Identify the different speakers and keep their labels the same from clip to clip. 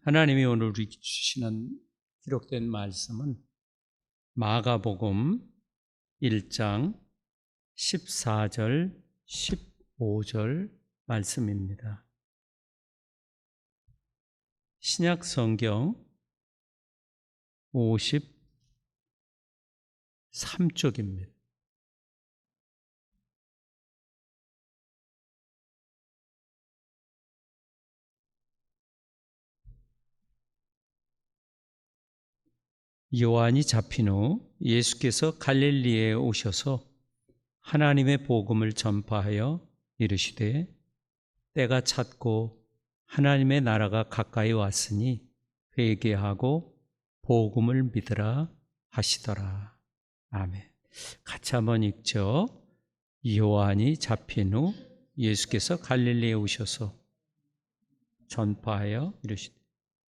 Speaker 1: 하나님이 오늘 우리 주시는 기록된 말씀은 마가복음 1장 14절, 15절 말씀입니다. 신약 성경 53쪽입니다. 요한이 잡힌 후 예수께서 갈릴리에 오셔서 하나님의 복음을 전파하여 이르시되 때가 찼고 하나님의 나라가 가까이 왔으니 회개하고 복음을 믿으라 하시더라. 아멘. 같이 한번 읽죠. 요한이 잡힌 후 예수께서 갈릴리에 오셔서 전파하여 이르시되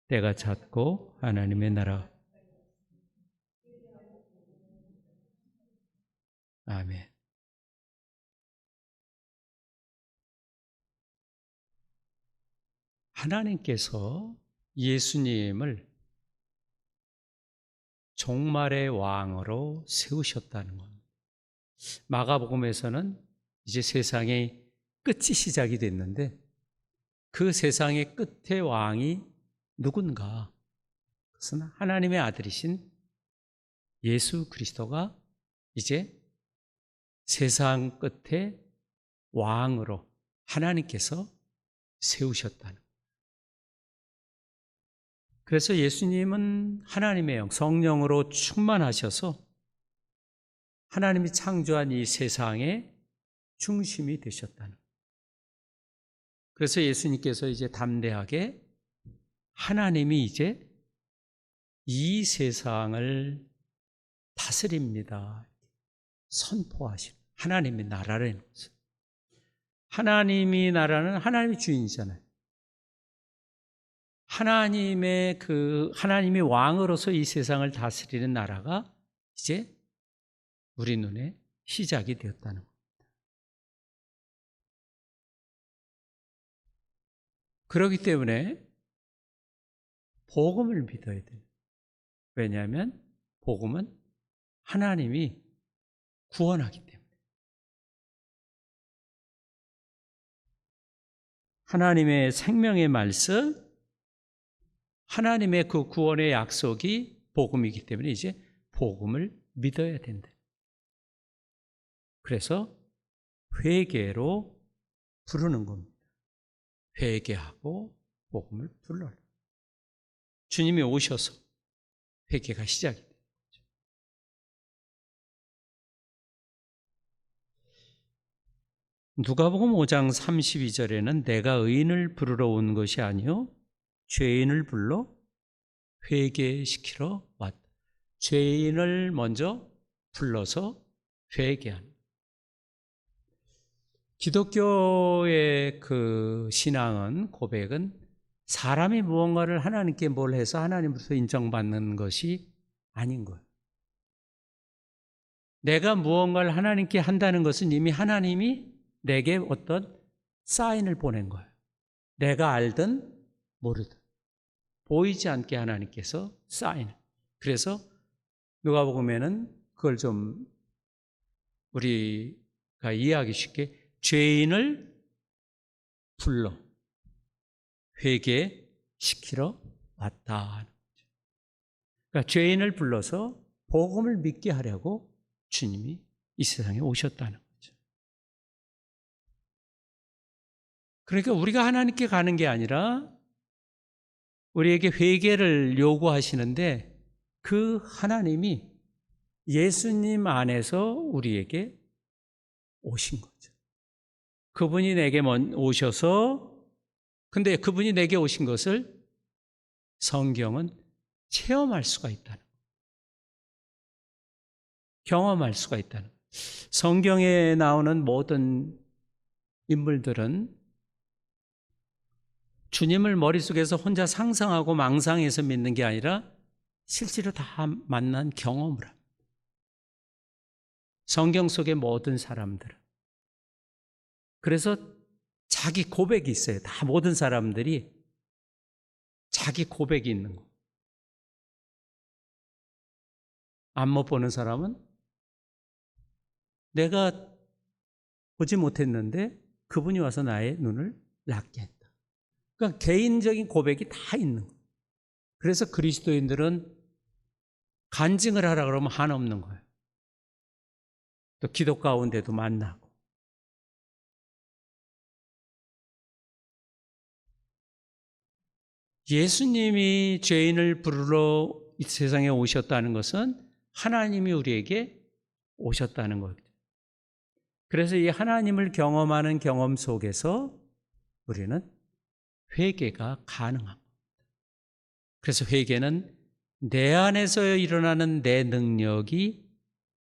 Speaker 1: 때가 찼고 하나님의 나라. 아멘. 하나님께서 예수님을 종말의 왕으로 세우셨다는 겁니다. 마가복음에서는 이제 세상의 끝이 시작이 됐는데 그 세상의 끝의 왕이 누군가? 그것은 하나님의 아들이신 예수 그리스도가 이제 세상 끝의 왕으로 하나님께서 세우셨다는 거예요. 그래서 예수님은 하나님의 영, 성령으로 충만하셔서 하나님이 창조한 이 세상의 중심이 되셨다는 거예요. 그래서 예수님께서 이제 담대하게 하나님이 이제 이 세상을 다스립니다. 선포하시는 하나님의 나라라는 것은. 하나님의 나라는 하나님의 주인이잖아요. 하나님의 왕으로서 이 세상을 다스리는 나라가 이제 우리 눈에 시작이 되었다는 겁니다. 그렇기 때문에 복음을 믿어야 돼요. 왜냐하면 복음은 하나님이 구원하기 때문에. 하나님의 생명의 말씀, 하나님의 그 구원의 약속이 복음이기 때문에 이제 복음을 믿어야 된다. 그래서 회개로 부르는 겁니다. 회개하고 복음을 불러라. 주님이 오셔서 회개가 시작이 됩니다. 누가복음 5장 32절에는 내가 의인을 부르러 온 것이 아니요 죄인을 불러 회개시키러 왔다. 죄인을 먼저 불러서 회개하는. 기독교의 그 신앙은, 고백은 사람이 무언가를 하나님께 뭘 해서 하나님으로부터 인정받는 것이 아닌 거예요. 내가 무언가를 하나님께 한다는 것은 이미 하나님이 내게 어떤 사인을 보낸 거예요. 내가 알든 모르든 보이지 않게 하나님께서 사인을. 그래서 누가복음에는 그걸 좀 우리가 이해하기 쉽게 죄인을 불러 회개시키러 왔다. 그러니까 죄인을 불러서 복음을 믿게 하려고 주님이 이 세상에 오셨다는 거죠. 그러니까 우리가 하나님께 가는 게 아니라 우리에게 회개를 요구하시는데 그 하나님이 예수님 안에서 우리에게 오신 거죠. 그분이 내게 오셔서, 근데 그분이 내게 오신 것을 성경은 체험할 수가 있다는 거예요. 경험할 수가 있다는 거예요. 성경에 나오는 모든 인물들은 주님을 머릿속에서 혼자 상상하고 망상해서 믿는 게 아니라 실제로 다 만난 경험을 합니다. 성경 속의 모든 사람들은. 그래서 자기 고백이 있어요. 다 모든 사람들이 자기 고백이 있는 거. 안못 보는 사람은 내가 보지 못했는데 그분이 와서 나의 눈을 낫게 했다. 그러니까 개인적인 고백이 다 있는 거예요. 그래서 그리스도인들은 간증을 하라 그러면 한없는 거예요. 또 기도 가운데도 만나고. 예수님이 죄인을 부르러 이 세상에 오셨다는 것은 하나님이 우리에게 오셨다는 거죠. 그래서 이 하나님을 경험하는 경험 속에서 우리는 회개가 가능합니다. 그래서 회개는 내 안에서 일어나는 내 능력이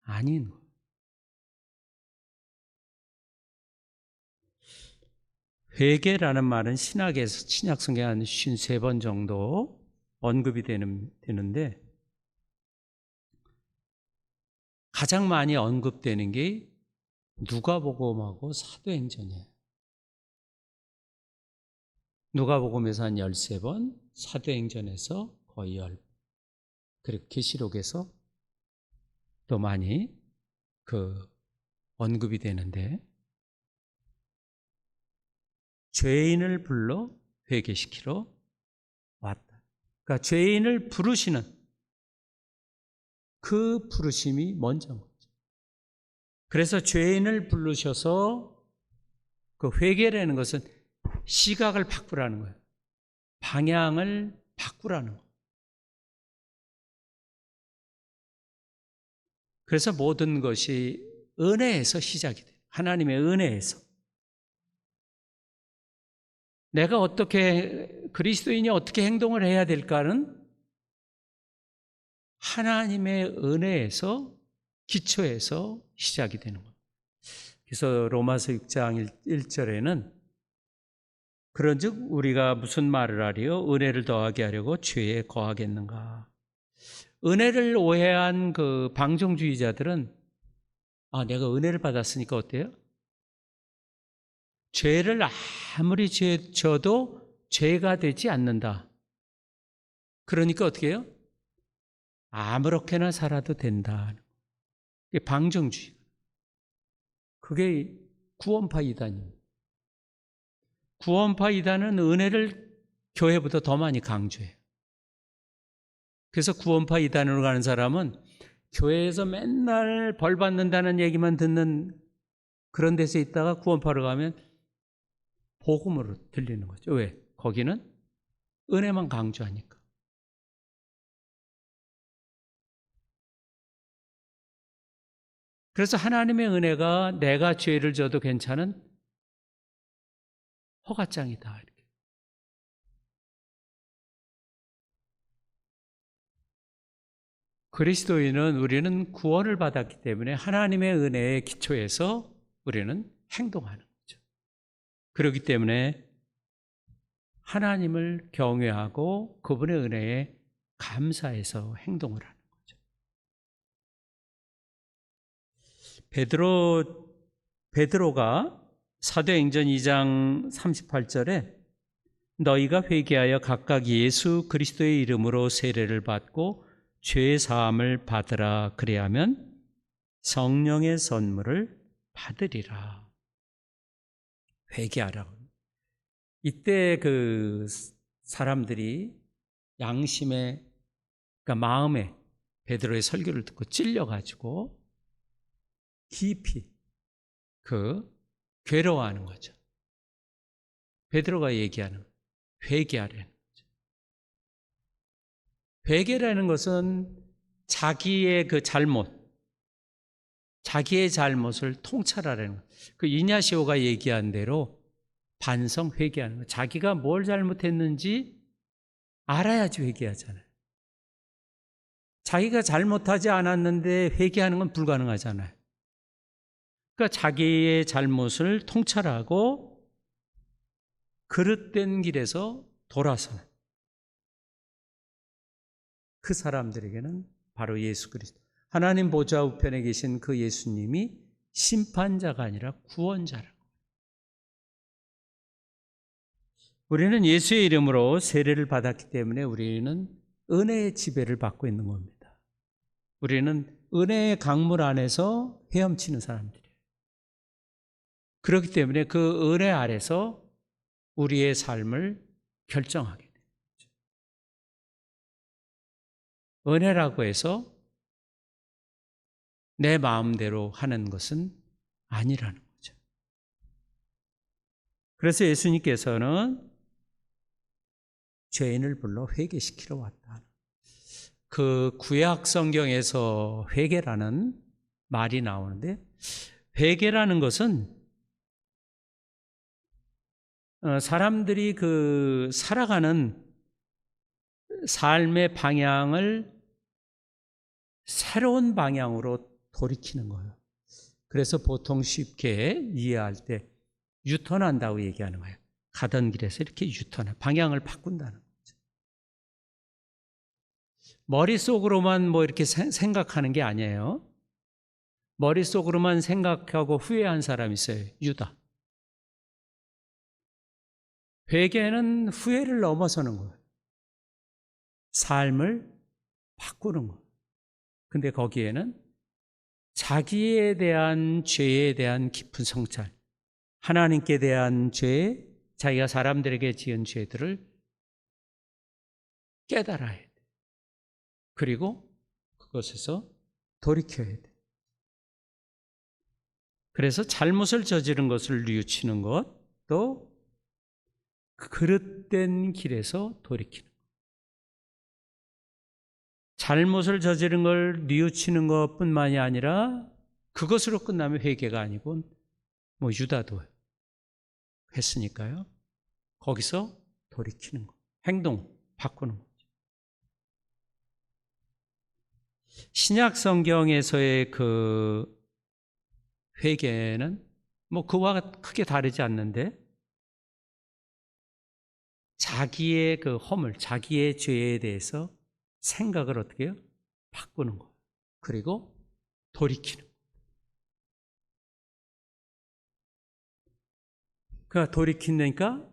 Speaker 1: 아닌 거예요. 회개라는 말은 신약에서 신약 성경에 한 53번 정도 언급이 되는데 가장 많이 언급되는 게 누가복음하고 사도행전이에요. 누가복음에서 한 13번, 사도행전에서 거의 10번, 그리고 계시록에서 또 많이 언급이 되는데 죄인을 불러 회개시키러 왔다. 그러니까 죄인을 부르시는 그 부르심이 먼저인 거죠. 그래서 죄인을 부르셔서 그 회개라는 것은 시각을 바꾸라는 거예요. 방향을 바꾸라는 거예요. 그래서 모든 것이 은혜에서 시작이 돼요. 하나님의 은혜에서. 내가 그리스도인이 어떻게 행동을 해야 될까는 하나님의 은혜에서, 기초에서 시작이 되는 거예요. 그래서 로마서 6장 1절에는 그런즉 우리가 무슨 말을 하리요? 은혜를 더하게 하려고 죄에 거하겠는가? 은혜를 오해한 그 방종주의자들은 내가 은혜를 받았으니까 어때요? 죄를 아무리 져도 죄가 되지 않는다. 그러니까 어떻게 해요? 아무렇게나 살아도 된다. 이게 방종주의. 그게 구원파 이단이에요. 구원파 이단은 은혜를 교회보다 더 많이 강조해요. 그래서 구원파 이단으로 가는 사람은 교회에서 맨날 벌 받는다는 얘기만 듣는 그런 데서 있다가 구원파로 가면 복음으로 들리는 거죠. 왜? 거기는 은혜만 강조하니까. 그래서 하나님의 은혜가 내가 죄를 져도 괜찮은 허가장이다. 이렇게. 그리스도인은 우리는 구원을 받았기 때문에 하나님의 은혜의 기초에서 우리는 행동하는 거죠. 그렇기 때문에 하나님을 경외하고 그분의 은혜에 감사해서 행동을 하는 거죠. 베드로가 사도행전 2장 38절에 너희가 회개하여 각각 예수 그리스도의 이름으로 세례를 받고 죄 사함을 받으라 그래야면 성령의 선물을 받으리라. 회개하라고. 이때 그 사람들이 양심에, 그러니까 마음에 베드로의 설교를 듣고 찔려가지고 깊이 괴로워하는 거죠. 베드로가 얘기하는 회개하라는 거죠. 회개라는 것은 자기의 자기의 잘못을 통찰하라는 거예요. 그 이냐시오가 얘기한 대로 반성 회개하는 거예요. 자기가 뭘 잘못했는지 알아야지 회개하잖아요. 자기가 잘못하지 않았는데 회개하는 건 불가능하잖아요. 그러니까 자기의 잘못을 통찰하고 그릇된 길에서 돌아서는 그 사람들에게는 바로 예수 그리스도, 하나님 보좌 우편에 계신 그 예수님이 심판자가 아니라 구원자라고. 우리는 예수의 이름으로 세례를 받았기 때문에 우리는 은혜의 지배를 받고 있는 겁니다. 우리는 은혜의 강물 안에서 헤엄치는 사람들이에요. 그렇기 때문에 그 은혜 아래서 우리의 삶을 결정하게 돼요. 은혜라고 해서 내 마음대로 하는 것은 아니라는 거죠. 그래서 예수님께서는 죄인을 불러 회개시키러 왔다. 그 구약 성경에서 회개라는 말이 나오는데, 회개라는 것은 사람들이 그 살아가는 삶의 방향을 새로운 방향으로 돌이키는 거예요. 그래서 보통 쉽게 이해할 때 유턴한다고 얘기하는 거예요. 가던 길에서 이렇게 유턴해 방향을 바꾼다는 거죠. 머릿속으로만 뭐 이렇게 생각하는 게 아니에요. 머릿속으로만 생각하고 후회한 사람이 있어요. 유다. 회개는 후회를 넘어서는 거예요. 삶을 바꾸는 거예요. 근데 거기에는 자기에 대한 죄에 대한 깊은 성찰, 하나님께 대한 죄, 자기가 사람들에게 지은 죄들을 깨달아야 돼. 그리고 그것에서 돌이켜야 돼. 그래서 잘못을 저지른 것을 뉘우치는 것, 또 그릇된 길에서 돌이키는 것. 잘못을 저지른 걸 뉘우치는 것뿐만이 아니라 그것으로 끝나면 회개가 아니고 뭐 유다도 했으니까요. 거기서 돌이키는 것, 행동 바꾸는 거죠. 신약 성경에서의 그 회개는 뭐 그와 크게 다르지 않는데, 자기의 그 허물, 자기의 죄에 대해서 생각을 어떻게 해요? 바꾸는 거예요. 그리고 돌이키는 거예요. 그러니까 돌이키니까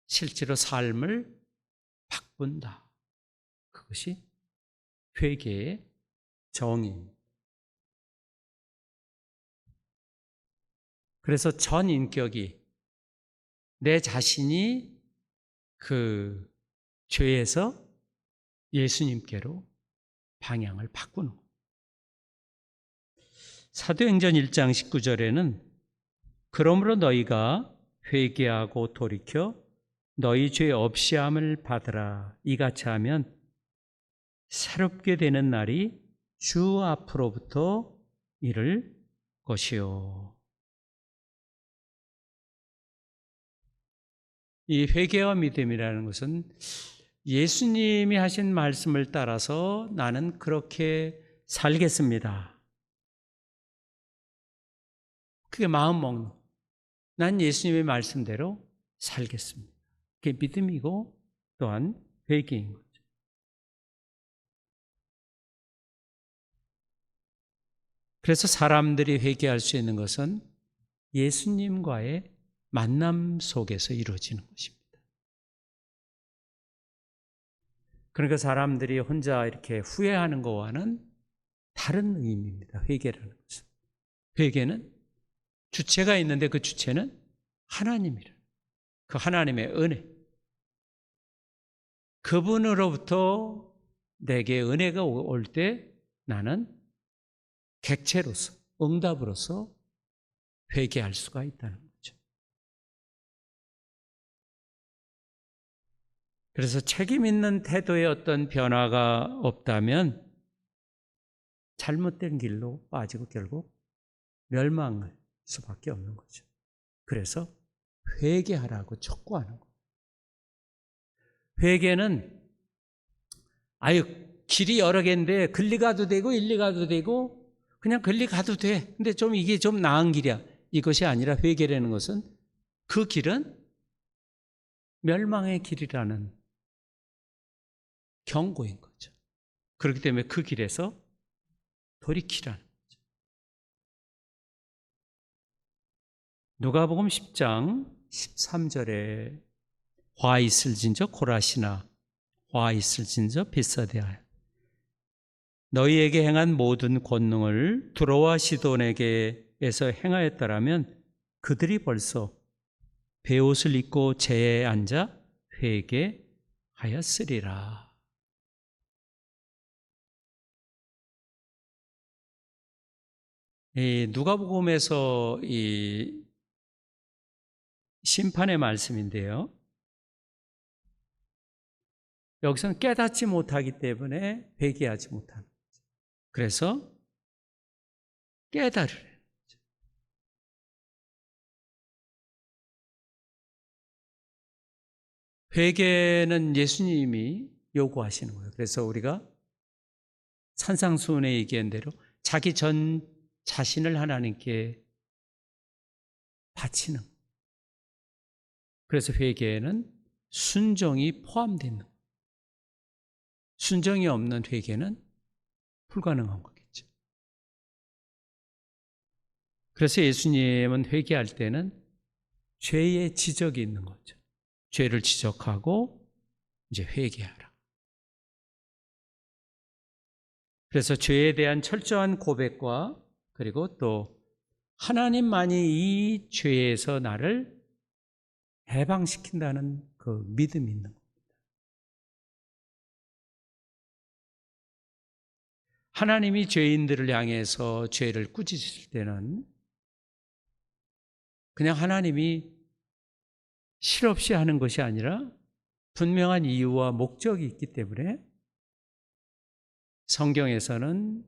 Speaker 1: 실제로 삶을 바꾼다. 그것이 회개의 정의입니다. 그래서 전 인격이, 내 자신이 그 죄에서 예수님께로 방향을 바꾸는 거예요. 사도행전 1장 19절에는 그러므로 너희가 회개하고 돌이켜 너희 죄 없이함을 받으라. 이같이 하면 새롭게 되는 날이 주 앞으로부터 이를 것이요. 이 회개와 믿음이라는 것은 예수님이 하신 말씀을 따라서 나는 그렇게 살겠습니다. 그게 마음 먹는, 난 예수님의 말씀대로 살겠습니다. 그게 믿음이고 또한 회개인 거죠. 그래서 사람들이 회개할 수 있는 것은 예수님과의 만남 속에서 이루어지는 것입니다. 그러니까 사람들이 혼자 이렇게 후회하는 것과는 다른 의미입니다. 회개라는 것은. 회개는 주체가 있는데 그 주체는 하나님이라. 그 하나님의 은혜. 그분으로부터 내게 은혜가 올 때 나는 객체로서, 응답으로서 회개할 수가 있다는 거죠. 그래서 책임 있는 태도에 어떤 변화가 없다면 잘못된 길로 빠지고 결국 멸망할 수밖에 없는 거죠. 그래서 회개하라고 촉구하는 거예요. 회개는 길이 여러 개인데 글리 가도 되고 일리 가도 되고 그냥 글리 가도 돼. 근데 좀 이게 좀 나은 길이야. 이것이 아니라 회개라는 것은 그 길은 멸망의 길이라는 경고인 거죠. 그렇기 때문에 그 길에서 돌이키라는 거죠. 누가복음 10장 13절에 화 있을진저 고라시나 화 있을진저 벳사대하여 너희에게 행한 모든 권능을 두로와 시돈에게에서 행하였더라면 그들이 벌써 베옷을 입고 제에 앉아 회개하였으리라. 이 누가복음에서 이 심판의 말씀인데요. 여기서는 깨닫지 못하기 때문에 회개하지 못하는 거죠. 그래서 깨달으래. 회개는 예수님이 요구하시는 거예요. 그래서 우리가 산상수훈에 얘기한 대로 자기 전 자신을 하나님께 바치는 거예요. 그래서 회개에는 순종이 포함되어 있는 거예요. 순종이 없는 회개는 불가능한 거겠죠. 그래서 예수님은 회개할 때는 죄의 지적이 있는 거죠. 죄를 지적하고 이제 회개하라. 그래서 죄에 대한 철저한 고백과 그리고 또 하나님만이 이 죄에서 나를 해방시킨다는 그 믿음이 있는 겁니다. 하나님이 죄인들을 향해서 죄를 꾸짖으실 때는 그냥 하나님이 실없이 하는 것이 아니라 분명한 이유와 목적이 있기 때문에 성경에서는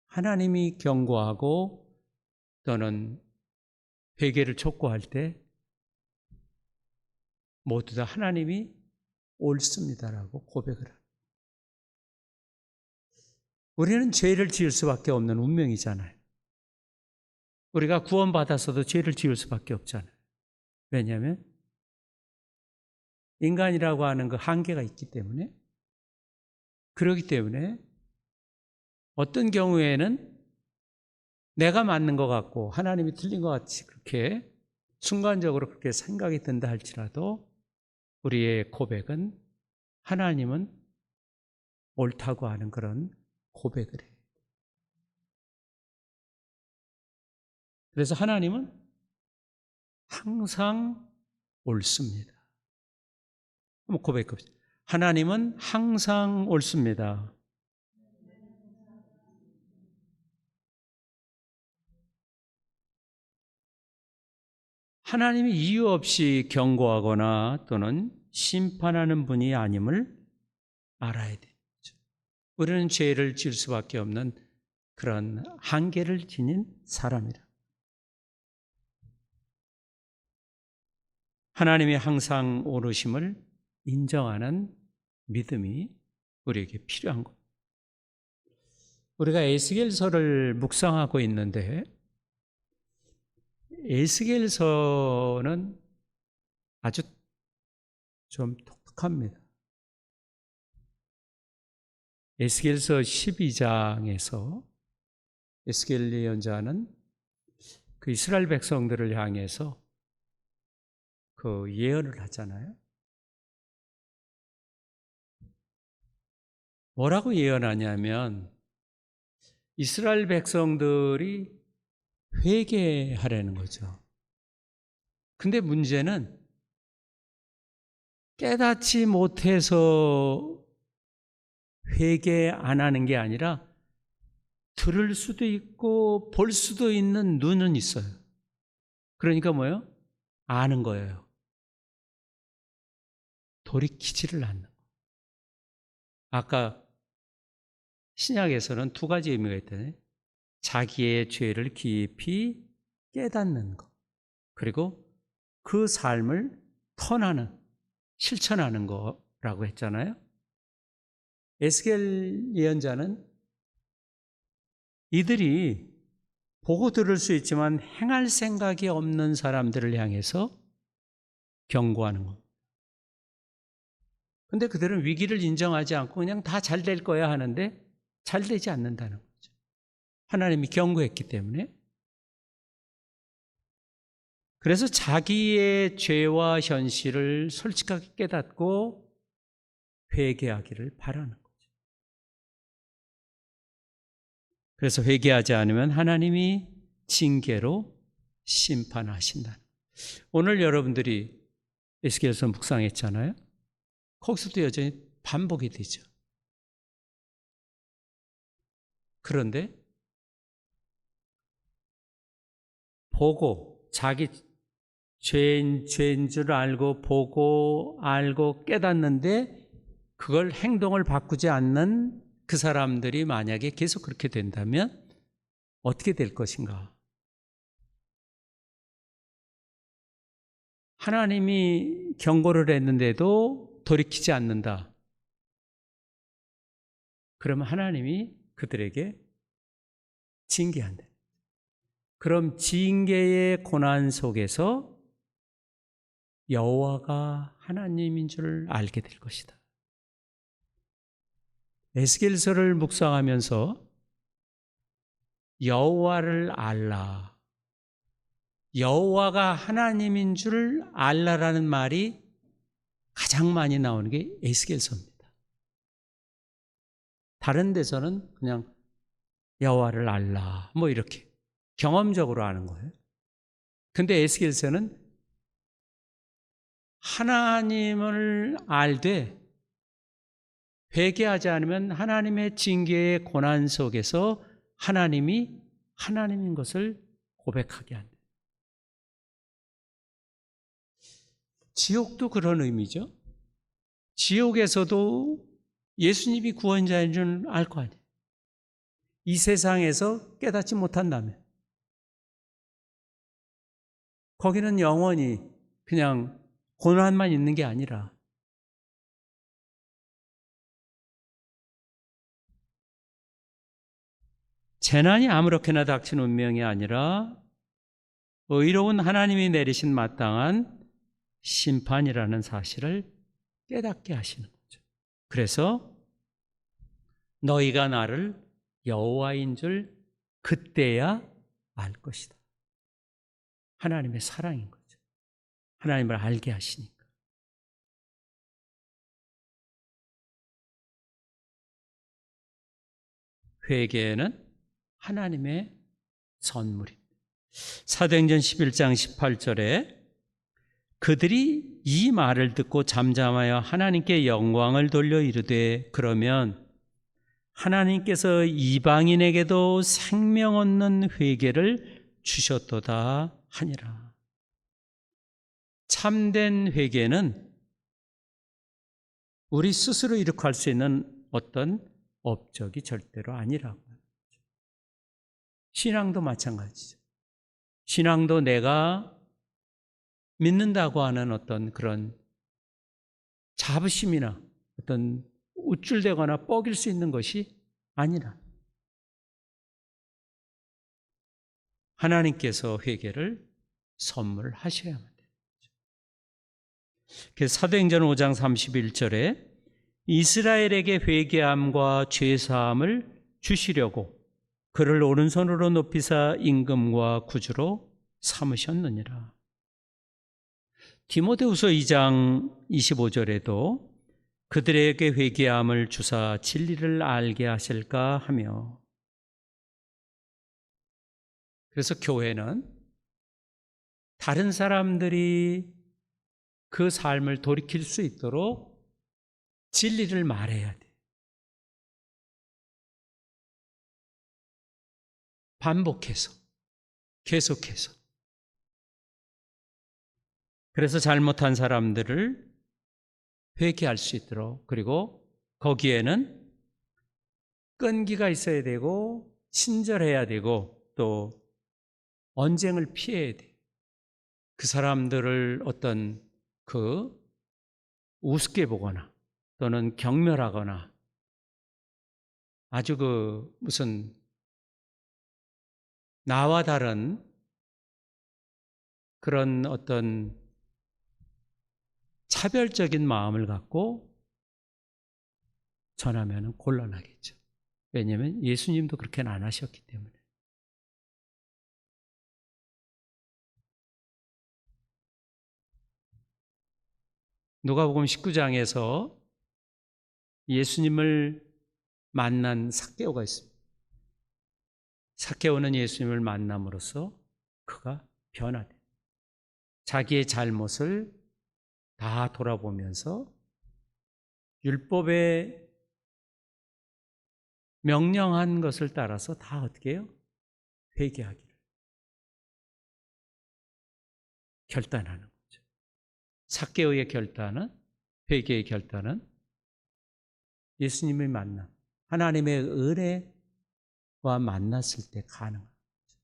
Speaker 1: 하나님이 경고하고 또는 회개를 촉구할 때 모두 다 하나님이 옳습니다라고 고백을 합니다. 우리는 죄를 지을 수밖에 없는 운명이잖아요. 우리가 구원받아서도 죄를 지을 수밖에 없잖아요. 왜냐하면 인간이라고 하는 그 한계가 있기 때문에, 그렇기 때문에 어떤 경우에는 내가 맞는 것 같고 하나님이 틀린 것 같이 그렇게 순간적으로 그렇게 생각이 든다 할지라도 우리의 고백은 하나님은 옳다고 하는 그런 고백을 해요. 그래서 하나님은 항상 옳습니다. 한번 고백합시다. 하나님은 항상 옳습니다. 하나님이 이유 없이 경고하거나 또는 심판하는 분이 아님을 알아야 되죠. 우리는 죄를 지을 수밖에 없는 그런 한계를 지닌 사람이라. 하나님이 항상 옳으심을 인정하는 믿음이 우리에게 필요한 것. 우리가 에스겔서를 묵상하고 있는데 에스겔서는 아주 좀 독특합니다. 에스겔서 12장에서 에스겔 예언자는 그 이스라엘 백성들을 향해서 그 예언을 하잖아요. 뭐라고 예언하냐면 이스라엘 백성들이 회개하라는 거죠. 근데 문제는 깨닫지 못해서 회개 안 하는 게 아니라 들을 수도 있고 볼 수도 있는 눈은 있어요. 그러니까 뭐예요? 아는 거예요. 돌이키지를 않는 거예요. 아까 신약에서는 두 가지 의미가 있다네. 자기의 죄를 깊이 깨닫는 것, 그리고 그 삶을 터나는, 실천하는 거라고 했잖아요. 에스겔 예언자는 이들이 보고 들을 수 있지만 행할 생각이 없는 사람들을 향해서 경고하는 것. 근데 그들은 위기를 인정하지 않고 그냥 다 잘 될 거야 하는데 잘 되지 않는다는 거죠. 하나님이 경고했기 때문에. 그래서 자기의 죄와 현실을 솔직하게 깨닫고 회개하기를 바라는 거죠. 그래서 회개하지 않으면 하나님이 징계로 심판하신다. 오늘 여러분들이 에스겔서 묵상했잖아요. 거기서도 여전히 반복이 되죠. 그런데 보고 자기 죄인 줄 알고 보고 알고 깨닫는데 그걸 행동을 바꾸지 않는 그 사람들이 만약에 계속 그렇게 된다면 어떻게 될 것인가? 하나님이 경고를 했는데도 돌이키지 않는다. 그러면 하나님이 그들에게 징계한다. 그럼 징계의 고난 속에서 여호와가 하나님인 줄 알게 될 것이다. 에스겔서를 묵상하면서 여호와를 알라, 여호와가 하나님인 줄 알라라는 말이 가장 많이 나오는 게 에스겔서입니다. 다른 데서는 그냥 여호와를 알라 뭐 이렇게 경험적으로 아는 거예요. 근데 에스겔서는 하나님을 알되 회개하지 않으면 하나님의 징계의 고난 속에서 하나님이 하나님인 것을 고백하게 한다. 지옥도 그런 의미죠. 지옥에서도 예수님이 구원자인 줄 알 거 아니에요. 이 세상에서 깨닫지 못한다면 거기는 영원히 그냥 고난만 있는 게 아니라 재난이 아무렇게나 닥친 운명이 아니라 의로운 하나님이 내리신 마땅한 심판이라는 사실을 깨닫게 하시는 거죠. 그래서 너희가 나를 여호와인 줄 그때야 알 것이다. 하나님의 사랑인 거죠. 하나님을 알게 하시니까. 회개는 하나님의 선물입니다. 사도행전 11장 18절에 그들이 이 말을 듣고 잠잠하여 하나님께 영광을 돌려 이르되 그러면 하나님께서 이방인에게도 생명 얻는 회개를 주셨도다 하니라. 참된 회개는 우리 스스로 일으킬 수 있는 어떤 업적이 절대로 아니라고. 신앙도 마찬가지죠. 신앙도 내가 믿는다고 하는 어떤 그런 자부심이나 어떤 우쭐대거나 뻐길 수 있는 것이 아니라 하나님께서 회개를 선물하셔야만 돼요. 그래서 사도행전 5장 31절에 이스라엘에게 회개함과 죄사함을 주시려고 그를 오른손으로 높이사 임금과 구주로 삼으셨느니라. 디모데후서 2장 25절에도 그들에게 회개함을 주사 진리를 알게 하실까 하며, 그래서 교회는 다른 사람들이 그 삶을 돌이킬 수 있도록 진리를 말해야 돼. 반복해서, 계속해서. 그래서 잘못한 사람들을 회개할 수 있도록, 그리고 거기에는 끈기가 있어야 되고 친절해야 되고 또 언쟁을 피해야 돼. 그 사람들을 어떤 우습게 보거나 또는 경멸하거나 아주 무슨 나와 다른 그런 어떤 차별적인 마음을 갖고 전하면 곤란하겠죠. 왜냐하면 예수님도 그렇게는 안 하셨기 때문에. 누가복음 19장에서 예수님을 만난 삭개오가 있습니다. 삭개오는 예수님을 만남으로써 그가 변화돼. 자기의 잘못을 다 돌아보면서 율법에 명령한 것을 따라서 다 어떻게 해요? 회개하기를 결단하는 거죠. 삭개오의 결단은, 회개의 결단은 예수님의 만남, 하나님의 은혜와 만났을 때 가능한 거죠.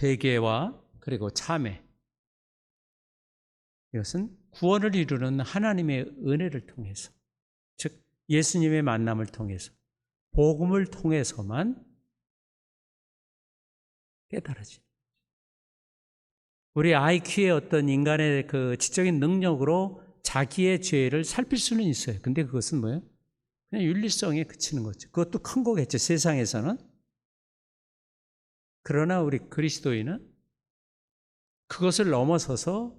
Speaker 1: 회개와 그리고 참회, 이것은 구원을 이루는 하나님의 은혜를 통해서, 즉 예수님의 만남을 통해서, 복음을 통해서만 깨달아지는 거죠. 우리 IQ의 어떤 인간의 그 지적인 능력으로 자기의 죄를 살필 수는 있어요. 근데 그것은 뭐예요? 그냥 윤리성에 그치는 거죠. 그것도 큰 거겠죠, 세상에서는. 그러나 우리 그리스도인은 그것을 넘어서서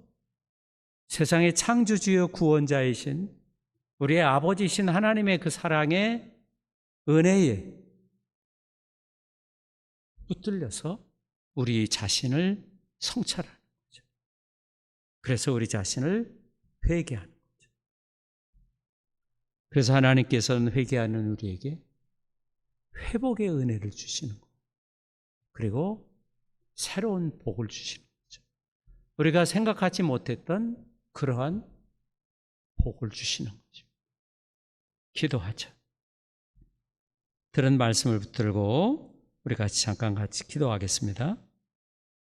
Speaker 1: 세상의 창조주요 구원자이신 우리의 아버지이신 하나님의 그 사랑의 은혜에 붙들려서 우리 자신을 성찰하는 거죠. 그래서 우리 자신을 회개하는 거죠. 그래서 하나님께서는 회개하는 우리에게 회복의 은혜를 주시는 거예요. 그리고 새로운 복을 주시는 거죠. 우리가 생각하지 못했던 그러한 복을 주시는 거죠. 기도하죠. 들은 말씀을 붙들고 우리 같이 잠깐 같이 기도하겠습니다.